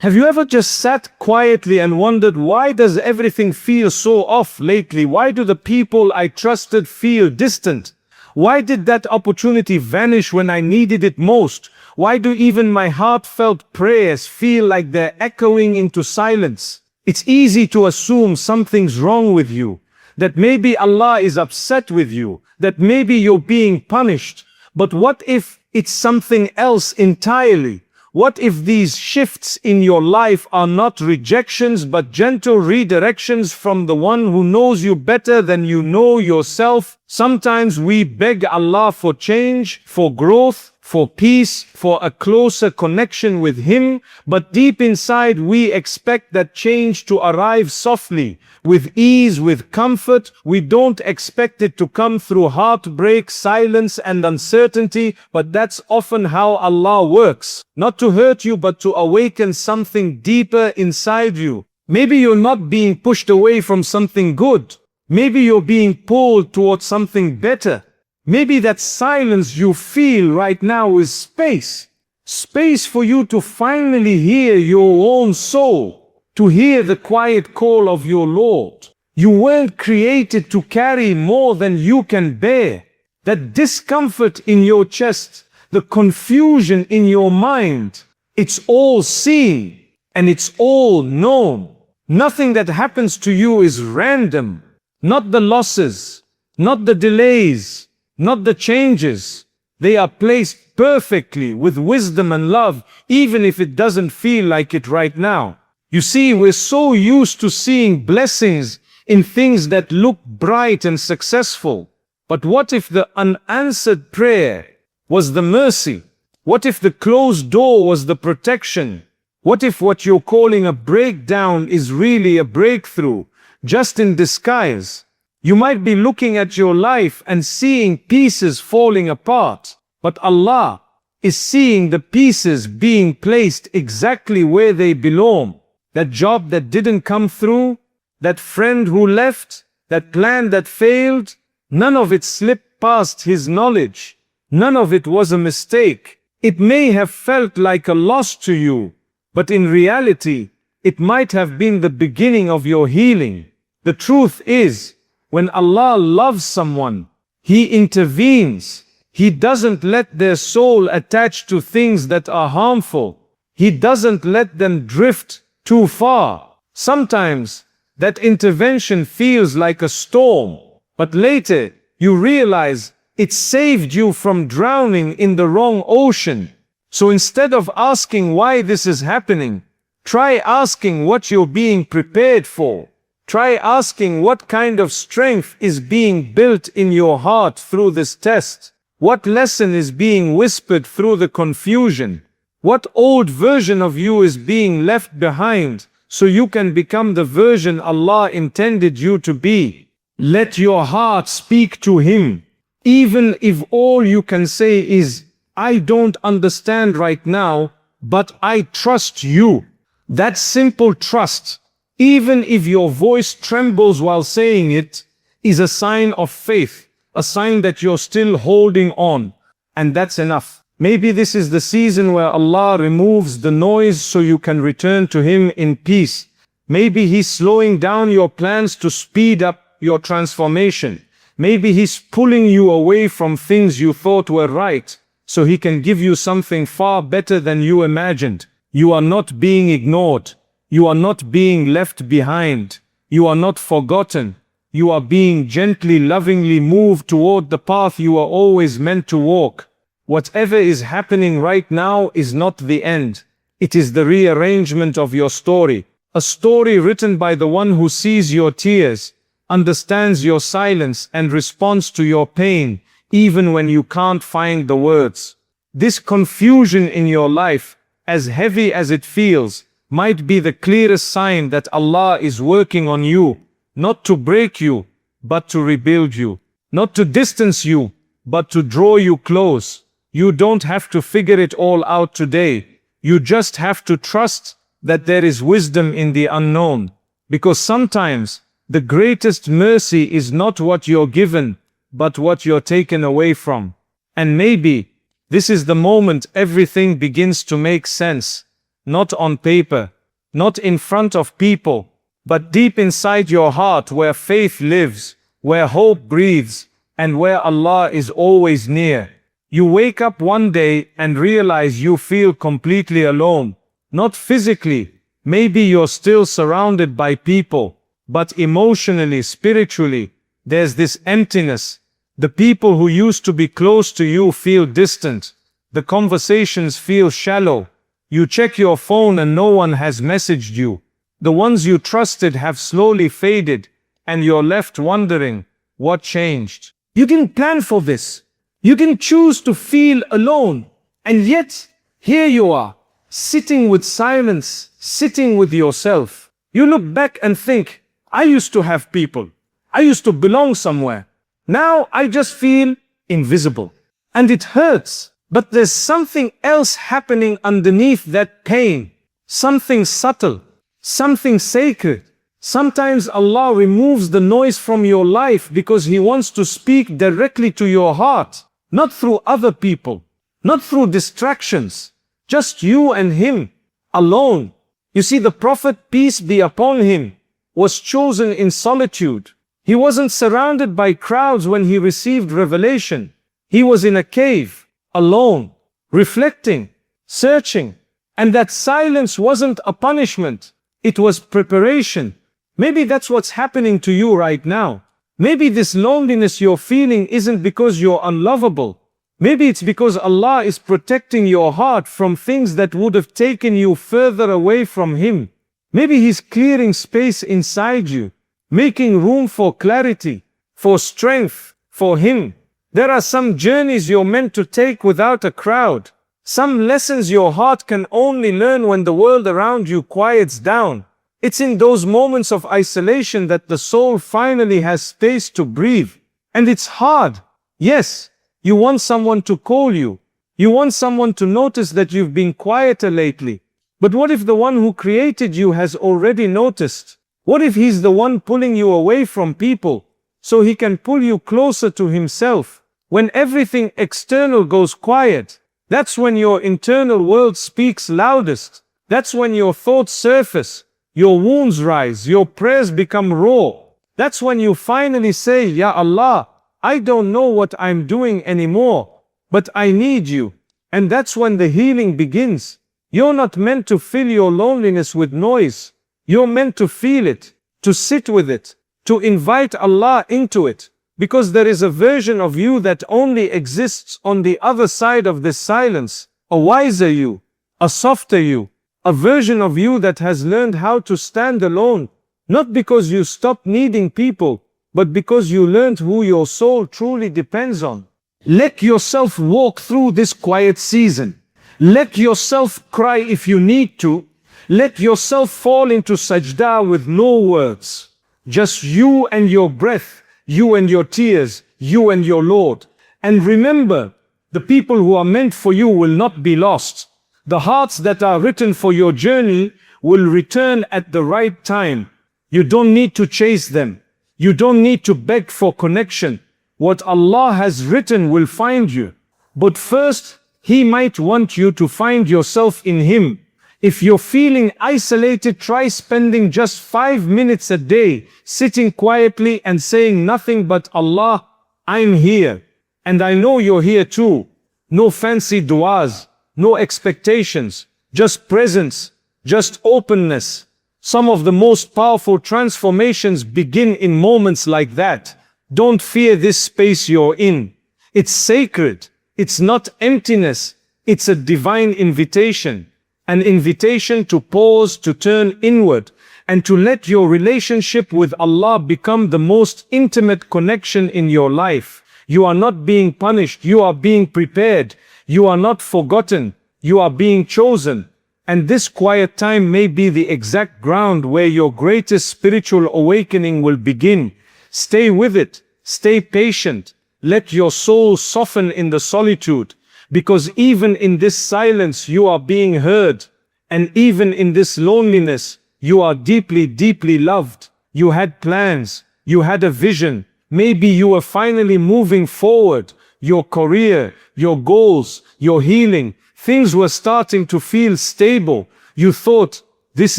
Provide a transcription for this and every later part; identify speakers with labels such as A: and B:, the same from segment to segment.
A: Have you ever just sat quietly and wondered, why does everything feel so off lately? Why do the people I trusted feel distant? Why did that opportunity vanish when I needed it most? Why do even my heartfelt prayers feel like they're echoing into silence? It's easy to assume something's wrong with you, that maybe Allah is upset with you, that maybe you're being punished. But what if it's something else entirely? What if these shifts in your life are not rejections but gentle redirections from the one who knows you better than you know yourself? Sometimes we beg Allah for change, for growth, for peace, for a closer connection with Him, but deep inside we expect that change to arrive softly, with ease, with comfort. We don't expect it to come through heartbreak, silence and uncertainty, but that's often how Allah works. Not to hurt you, but to awaken something deeper inside you. Maybe you're not being pushed away from something good. Maybe you're being pulled towards something better. Maybe that silence you feel right now is space. Space for you to finally hear your own soul, to hear the quiet call of your Lord. You weren't created to carry more than you can bear. That discomfort in your chest, the confusion in your mind, it's all seen and it's all known. Nothing that happens to you is random. Not the losses, not the delays, not the changes. They are placed perfectly with wisdom and love, even if it doesn't feel like it right now. You see, we're so used to seeing blessings in things that look bright and successful. But what if the unanswered prayer was the mercy? What if the closed door was the protection? What if what you're calling a breakdown is really a breakthrough, just in disguise? You might be looking at your life and seeing pieces falling apart, but Allah is seeing the pieces being placed exactly where they belong. That job that didn't come through, that friend who left, that plan that failed, none of it slipped past His knowledge. None of it was a mistake. It may have felt like a loss to you, but in reality, it might have been the beginning of your healing. The truth is, when Allah loves someone, He intervenes. He doesn't let their soul attach to things that are harmful. He doesn't let them drift too far. Sometimes that intervention feels like a storm, but later you realize it saved you from drowning in the wrong ocean. So instead of asking why this is happening, try asking what you're being prepared for. Try asking what kind of strength is being built in your heart through this test. What lesson is being whispered through the confusion? What old version of you is being left behind so you can become the version Allah intended you to be? Let your heart speak to Him. Even if all you can say is, I don't understand right now, but I trust you. That simple trust, even if your voice trembles while saying it, is a sign of faith, a sign that you're still holding on. And that's enough. Maybe this is the season where Allah removes the noise so you can return to Him in peace. Maybe He's slowing down your plans to speed up your transformation. Maybe He's pulling you away from things you thought were right, so He can give you something far better than you imagined. You are not being ignored. You are not being left behind. You are not forgotten. You are being gently, lovingly moved toward the path you are always meant to walk. Whatever is happening right now is not the end. It is the rearrangement of your story. A story written by the one who sees your tears, understands your silence, and responds to your pain, even when you can't find the words. This confusion in your life, as heavy as it feels, might be the clearest sign that Allah is working on you, not to break you, but to rebuild you, not to distance you, but to draw you close. You don't have to figure it all out today. You just have to trust that there is wisdom in the unknown, because sometimes the greatest mercy is not what you're given, but what you're taken away from. And maybe this is the moment everything begins to make sense. not on paper, not in front of people, but deep inside your heart where faith lives, where hope breathes, and where Allah is always near. You wake up one day and realize you feel completely alone, not physically, maybe you're still surrounded by people, but emotionally, spiritually, there's this emptiness. The people who used to be close to you feel distant. The conversations feel shallow. You check your phone and no one has messaged you. The ones you trusted have slowly faded, and you're left wondering, what changed? You didn't plan for this. You didn't choose to feel alone. And yet, here you are, sitting with silence, sitting with yourself. You look back and think, I used to have people. I used to belong somewhere. Now I just feel invisible. And it hurts. But there's something else happening underneath that pain. Something subtle. Something sacred. Sometimes Allah removes the noise from your life because He wants to speak directly to your heart. Not through other people. Not through distractions. Just you and Him. Alone. You see, the Prophet, peace be upon him, was chosen in solitude. He wasn't surrounded by crowds when he received revelation. He was in a cave, alone, reflecting, searching. And that silence wasn't a punishment. It was preparation. Maybe that's what's happening to you right now. Maybe this loneliness you're feeling isn't because you're unlovable. Maybe it's because Allah is protecting your heart from things that would have taken you further away from Him. Maybe He's clearing space inside you, making room for clarity, for strength, for Him. There are some journeys you're meant to take without a crowd. Some lessons your heart can only learn when the world around you quiets down. It's in those moments of isolation that the soul finally has space to breathe. And it's hard. Yes, you want someone to call you. You want someone to notice that you've been quieter lately. But what if the one who created you has already noticed? What if He's the one pulling you away from people so He can pull you closer to Himself? When everything external goes quiet, that's when your internal world speaks loudest. That's when your thoughts surface, your wounds rise, your prayers become raw. That's when you finally say, Ya Allah, I don't know what I'm doing anymore, but I need you. And that's when the healing begins. You're not meant to fill your loneliness with noise. You're meant to feel it, to sit with it, to invite Allah into it. Because there is a version of you that only exists on the other side of this silence. A wiser you, a softer you, a version of you that has learned how to stand alone. Not because you stopped needing people, but because you learned who your soul truly depends on. Let yourself walk through this quiet season. Let yourself cry if you need to. Let yourself fall into sajda with no words. Just you and your breath, you and your tears, you and your Lord. And remember, the people who are meant for you will not be lost. The hearts that are written for your journey will return at the right time. You don't need to chase them. You don't need to beg for connection. What Allah has written will find you. But first, He might want you to find yourself in Him. If you're feeling isolated, try spending just 5 minutes a day, sitting quietly and saying nothing but Allah, I'm here. And I know you're here too. No fancy du'as, no expectations, just presence, just openness. Some of the most powerful transformations begin in moments like that. Don't fear this space you're in. It's sacred. It's not emptiness. It's a divine invitation. An invitation to pause, to turn inward, and to let your relationship with Allah become the most intimate connection in your life. You are not being punished. You are being prepared. You are not forgotten. You are being chosen. And this quiet time may be the exact ground where your greatest spiritual awakening will begin. Stay with it. Stay patient. Let your soul soften in the solitude. Because even in this silence you are being heard. And even in this loneliness, you are deeply, deeply loved. You had plans. You had a vision. Maybe you are finally moving forward. Your career, your goals, your healing. Things were starting to feel stable. You thought, this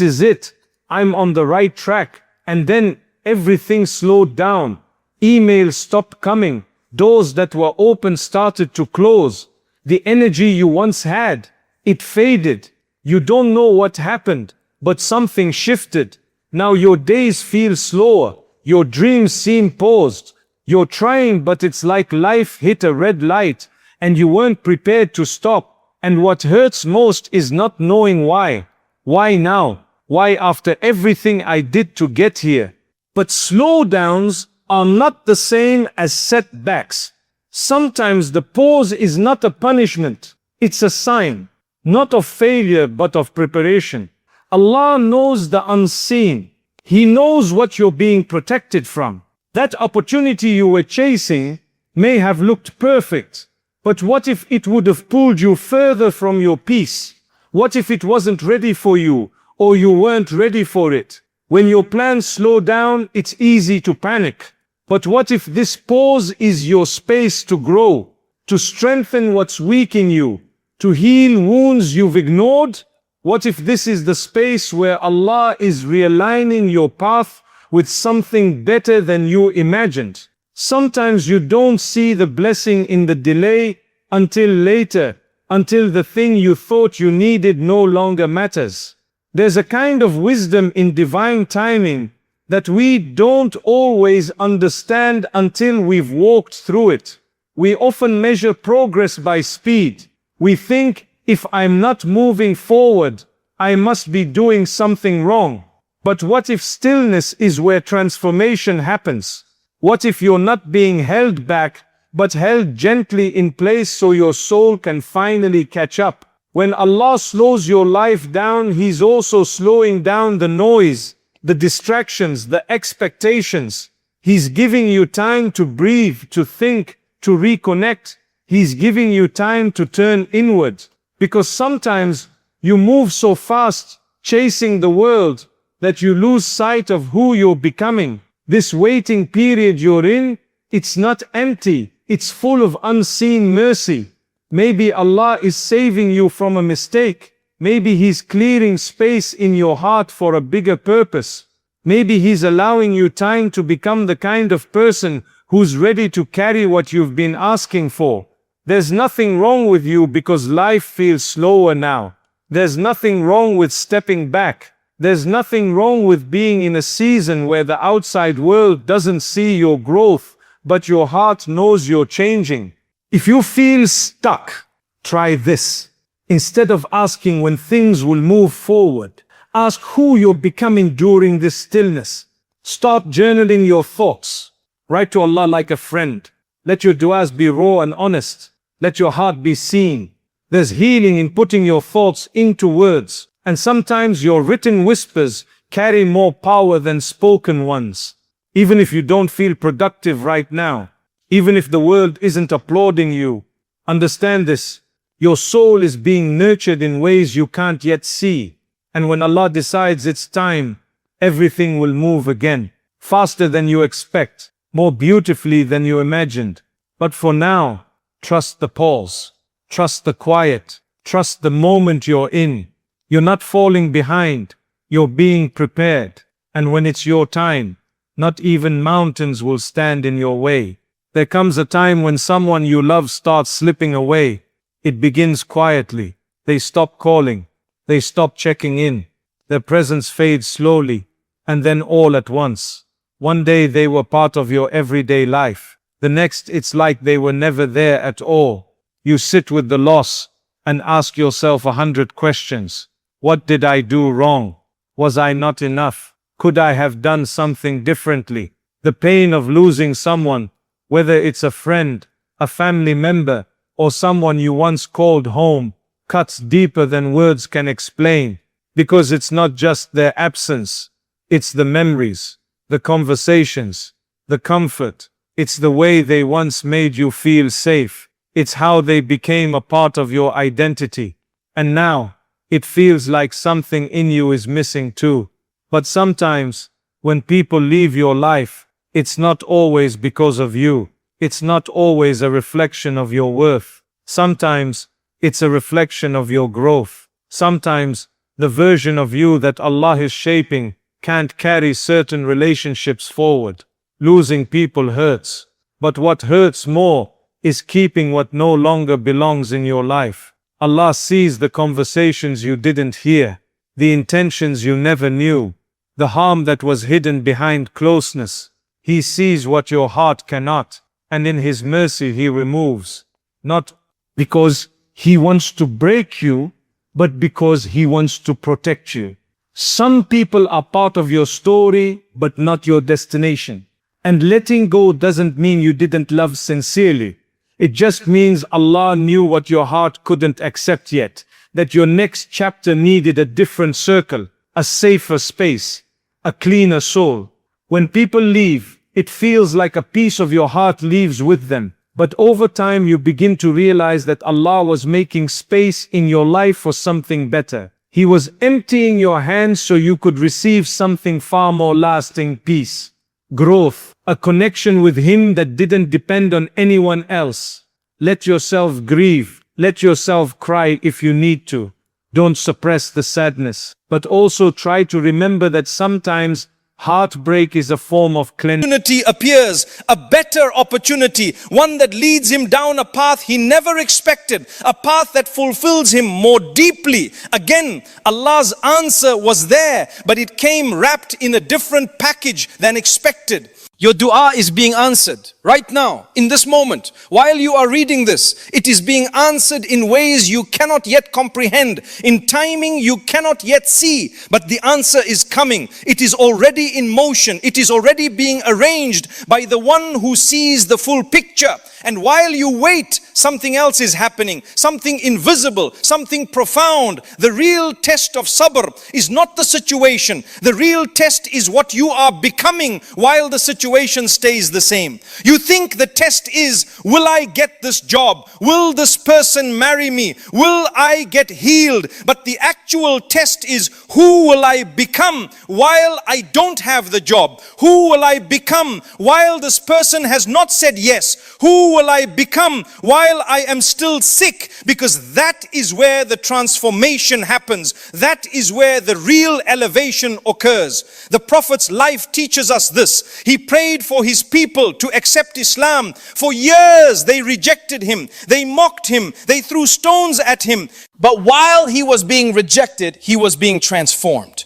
A: is it, I'm on the right track, and then everything slowed down. Emails stopped coming, doors that were open started to close. The energy you once had, it faded. You don't know what happened, but something shifted. Now your days feel slower, your dreams seem paused. You're trying, but it's like life hit a red light, and you weren't prepared to stop. And what hurts most is not knowing why. Why now? Why after everything I did to get here? But slowdowns are not the same as setbacks. Sometimes the pause is not a punishment. It's a sign, not of failure but of preparation. Allah knows the unseen. He knows what you're being protected from. That opportunity you were chasing may have looked perfect, but what if it would have pulled you further from your peace? What if it wasn't ready for you, or you weren't ready for it? When your plans slow down, it's easy to panic. But what if this pause is your space to grow, to strengthen what's weak in you, to heal wounds you've ignored? What if this is the space where Allah is realigning your path with something better than you imagined? Sometimes you don't see the blessing in the delay until later, until the thing you thought you needed no longer matters. There's a kind of wisdom in divine timing that we don't always understand until we've walked through it. We often measure progress by speed. We think, if I'm not moving forward, I must be doing something wrong. But what if stillness is where transformation happens? What if you're not being held back, but held gently in place so your soul can finally catch up? When Allah slows your life down, He's also slowing down the noise, the distractions, the expectations. He's giving you time to breathe, to think, to reconnect. He's giving you time to turn inward. Because sometimes you move so fast, chasing the world, that you lose sight of who you're becoming. This waiting period you're in, it's not empty, it's full of unseen mercy. Maybe Allah is saving you from a mistake. Maybe He's clearing space in your heart for a bigger purpose. Maybe He's allowing you time to become the kind of person who's ready to carry what you've been asking for. There's nothing wrong with you because life feels slower now. There's nothing wrong with stepping back. There's nothing wrong with being in a season where the outside world doesn't see your growth, but your heart knows you're changing. If you feel stuck, try this. Instead of asking when things will move forward, ask who you're becoming during this stillness. Start journaling your thoughts. Write to Allah like a friend. Let your du'as be raw and honest. Let your heart be seen. There's healing in putting your thoughts into words. And sometimes your written whispers carry more power than spoken ones. Even if you don't feel productive right now, even if the world isn't applauding you, understand this. Your soul is being nurtured in ways you can't yet see. And when Allah decides it's time, everything will move again. Faster than you expect, more beautifully than you imagined. But for now, trust the pause. Trust the quiet. Trust the moment you're in. You're not falling behind, you're being prepared. And when it's your time, not even mountains will stand in your way. There comes a time when someone you love starts slipping away. It begins quietly. They stop calling. They stop checking in. Their presence fades slowly, and then all at once. One day they were part of your everyday life. The next it's like they were never there at all. You sit with the loss and ask yourself 100 questions. What did I do wrong? Was I not enough? Could I have done something differently? The pain of losing someone, whether it's a friend, a family member, or someone you once called home, cuts deeper than words can explain. Because it's not just their absence, it's the memories, the conversations, the comfort. It's the way they once made you feel safe. It's how they became a part of your identity. And now, it feels like something in you is missing too. But sometimes, when people leave your life, it's not always because of you. It's not always a reflection of your worth. Sometimes, it's a reflection of your growth. Sometimes, The version of you that Allah is shaping can't carry certain relationships forward. Losing people hurts, but what hurts more is keeping what no longer belongs in your life. Allah sees the conversations you didn't hear, the intentions you never knew, the harm that was hidden behind closeness. He sees what your heart cannot, and in His mercy He removes. Not because He wants to break you, but because He wants to protect you. Some people are part of your story, but not your destination. And letting go doesn't mean you didn't love sincerely. It just means Allah knew what your heart couldn't accept yet, that your next chapter needed a different circle, a safer space, a cleaner soul. When people leave, it feels like a piece of your heart leaves with them. But over time you begin to realize that Allah was making space in your life for something better. He was emptying your hands so you could receive something far more lasting: peace, growth, a connection with Him that didn't depend on anyone else. Let yourself grieve. Let yourself cry if you need to. Don't suppress the sadness, but also try to remember that sometimes heartbreak is a form of cleansing.
B: Opportunity appears, a better opportunity, one that leads him down a path he never expected, a path that fulfills him more deeply. Again, Allah's answer was there, but it came wrapped in a different package than expected. Your dua is being answered right now, in this moment. While you are reading this, it is being answered in ways you cannot yet comprehend, in timing you cannot yet see. But the answer is coming. It is already in motion. It is already being arranged by the one who sees the full picture. And while you wait, something else is happening, something invisible, something profound. The real test of sabr is not the situation. The real test is what you are becoming while the situation stays the same. You think the test is, will I get this job? Will this person marry me? Will I get healed? But the actual test is, who will I become while I don't have the job? Who will I become while this person has not said yes? Who will I become while I am still sick? Because that is where the transformation happens. That is where the real elevation occurs. The Prophet's life teaches us this. He prayed for his people to accept Islam. For years they rejected him. They mocked him. They threw stones at him. But while he was being rejected, he was being transformed.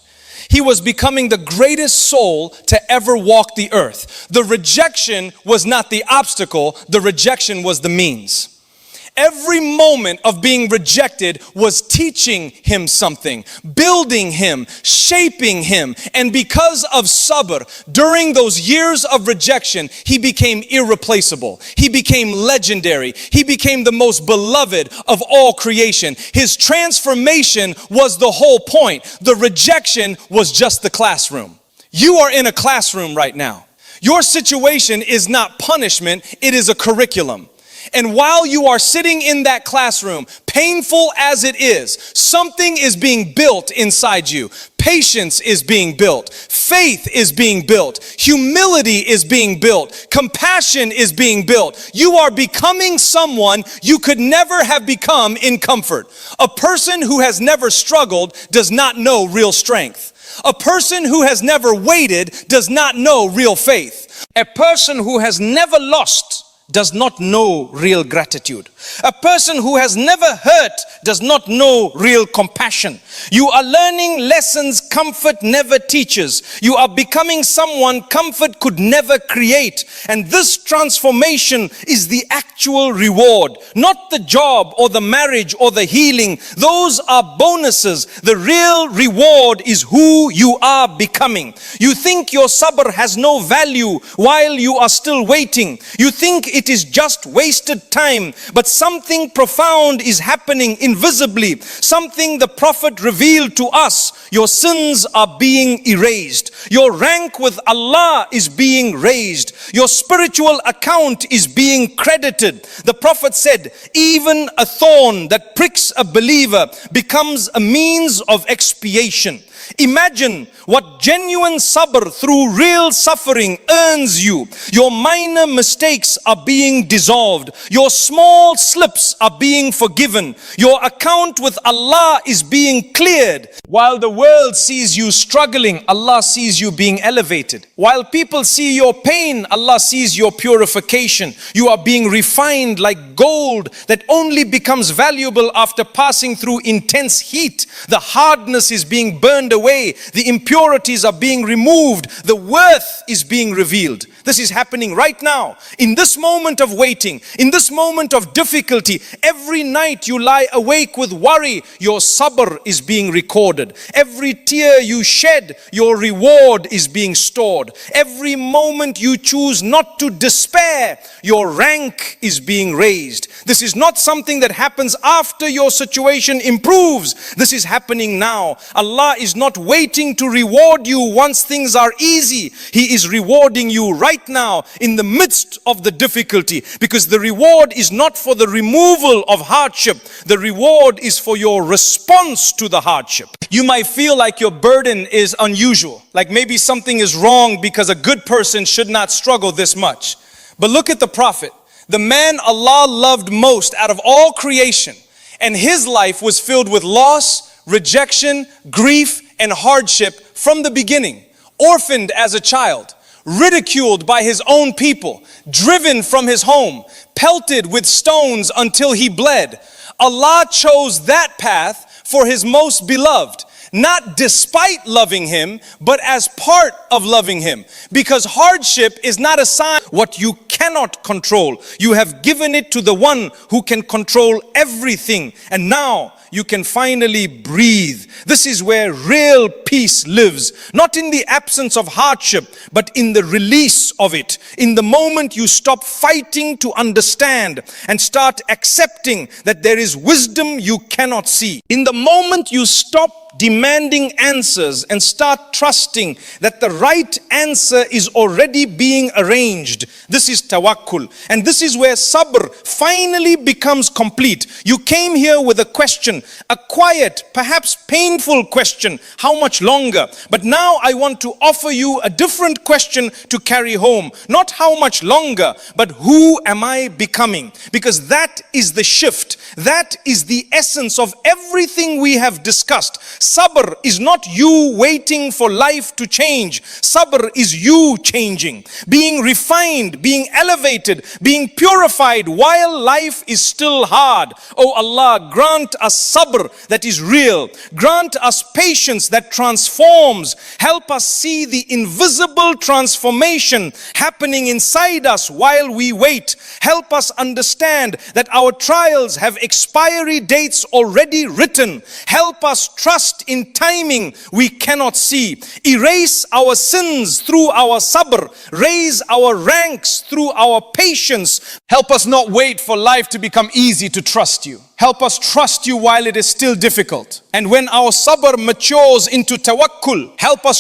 B: He was becoming the greatest soul to ever walk the earth. The rejection was not the obstacle, the rejection was the means. Every moment of being rejected was teaching him something, building him, shaping him. And because of sabr, during those years of rejection, he became irreplaceable. He became legendary. He became the most beloved of all creation. His transformation was the whole point. The rejection was just the classroom. You are in a classroom right now. Your situation is not punishment, it is a curriculum. And while you are sitting in that classroom, painful as it is, something is being built inside you. Patience is being built. Faith is being built. Humility is being built. Compassion is being built. You are becoming someone you could never have become in comfort. A person who has never struggled does not know real strength. A person who has never waited does not know real faith. A person who has never lost does not know real gratitude. A person who has never hurt does not know real compassion. You are learning lessons comfort never teaches. You are becoming someone comfort could never create. And this transformation is the actual reward, not the job or the marriage or the healing. Those are bonuses. The real reward is who you are becoming. You think your sabr has no value while you are still waiting. You think it is just wasted time, but something profound is happening invisibly. Something the Prophet revealed to us. Your sins are being erased. Your rank with Allah is being raised. Your spiritual account is being credited. The Prophet said, even a thorn that pricks a believer becomes a means of expiation. Imagine what genuine sabr through real suffering earns you. Your minor mistakes are being dissolved. Your small slips are being forgiven. Your account with Allah is being cleared. While the world sees you struggling, Allah sees you being elevated. While people see your pain, Allah sees your purification. You are being refined like gold that only becomes valuable after passing through intense heat. The hardness is being burned away. The impurities are being removed. The worth is being revealed. This is happening right now. In this moment of waiting, in this moment of difficulty, every night you lie awake with worry, your sabr is being recorded. Every tear you shed, your reward is being stored. Every moment you choose not to despair, your rank is being raised. This is not something that happens after your situation improves. This is happening now. Allah is not waiting to reward you once things are easy. He is rewarding you right now in the midst of the difficulty, because the reward is not for the removal of hardship. The reward is for your response to the hardship. You might feel like your burden is unusual, like maybe something is wrong because a good person should not struggle this much. But look at the Prophet, the man Allah loved most out of all creation, and his life was filled with loss, rejection, grief, and hardship from the beginning. Orphaned as a child, ridiculed by his own people, driven from his home, pelted with stones until he bled. Allah chose that path for his most beloved, not despite loving him, but as part of loving him. Because hardship is not a sign what you cannot control. You have given it to the one who can control everything. And now you can finally breathe. This is where real peace lives. Not in the absence of hardship, but in the release of it. In the moment you stop fighting to understand and start accepting that there is wisdom you cannot see. In the moment you stop demanding answers and start trusting that the right answer is already being arranged. This is tawakkul. And this is where sabr finally becomes complete. You came here with a question, a quiet, perhaps painful question. How much longer? But now I want to offer you a different question to carry home. Not how much longer, but who am I becoming? Because that is the shift. That is the essence of everything we have discussed. Sabr is not you waiting for life to change. Sabr is you changing, being refined, being elevated, being purified while life is still hard. Oh Allah, grant us sabr that is real. Grant us patience that transforms. Help us see the invisible transformation happening inside us while we wait. Help us understand that our trials have expiry dates already written. Help us trust in timing we cannot see. Erase our sins through our sabr. Raise our ranks through our patience. Help us not wait for life to become easy to trust you. Help us trust you while it is still difficult. And when our sabr matures into tawakkul, help us